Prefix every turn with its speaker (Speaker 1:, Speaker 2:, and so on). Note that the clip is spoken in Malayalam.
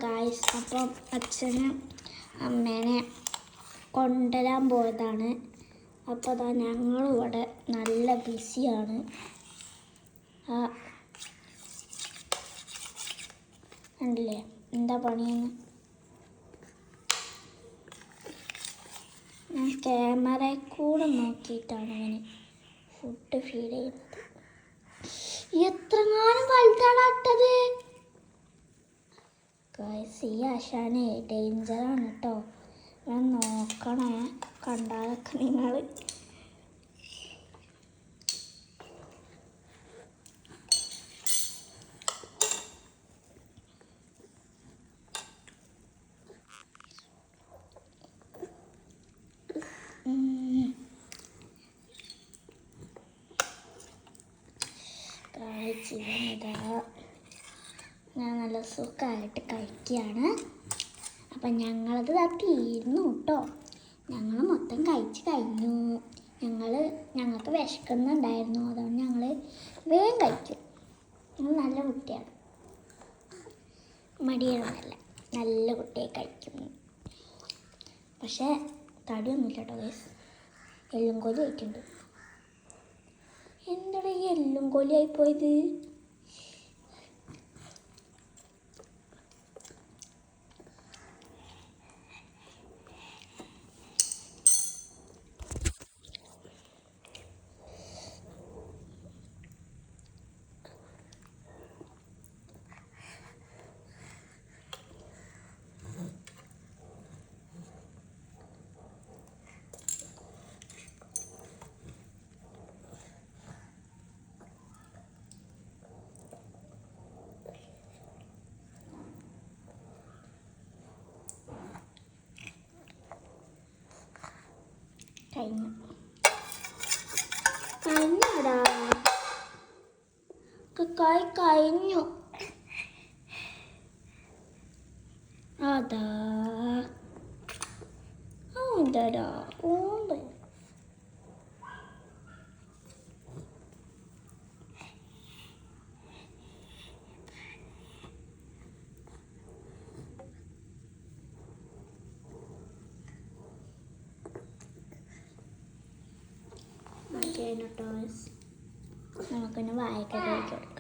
Speaker 1: ഗായ്സ്, അപ്പം അച്ഛന് അമ്മേനെ കൊണ്ടുവരാൻ പോയതാണ്. അപ്പോൾ അതാ ഞങ്ങളിവിടെ നല്ല ബിസിയാണ്. കണ്ടില്ലേ എന്താ പണിയെന്ന്? ഞാൻ ക്യാമറയിൽ കൂടെ നോക്കിയിട്ടാണ് അവന് ഫുഡ് ഫീഡ് ചെയ്യുന്നത്. എത്രങ്ങാനും വലുതാണ് ഇട്ടത്. ഗായ്സ്, ഈ ആശാനെ ഡേഞ്ചറാണ് കേട്ടോ. ഞാൻ നോക്കണേ, കണ്ടാലൊക്കെ നിങ്ങൾ. ഇതാ ഞാൻ നല്ല സുഖമായിട്ട് കഴിക്കുകയാണ്. അപ്പം ഞങ്ങളത് തീർന്നു കേട്ടോ. ഞങ്ങൾ മൊത്തം കഴിച്ച് കഴിഞ്ഞു. ഞങ്ങൾക്ക് വിശക്കുന്നുണ്ടായിരുന്നു, അതുകൊണ്ട് ഞങ്ങൾ വേഗം കഴിക്കും. ഞങ്ങൾ നല്ല കുട്ടിയാണ്, മടിയൊന്നുമല്ല, നല്ല കുട്ടിയെ കഴിക്കും. പക്ഷേ തടിയൊന്നുമില്ല കേട്ടോ ഗൈസ്. എല്ലും കോലി ആയിട്ടുണ്ട്. എന്താണ് ഈ എല്ലും കോലി ആയിപ്പോയത്? കഴിഞ്ഞടാ, കഴിഞ്ഞു. അതാ എന്താടാ ഓമ്പ. നമുക്കിന് വായൊക്കെ കഴിക്കാം.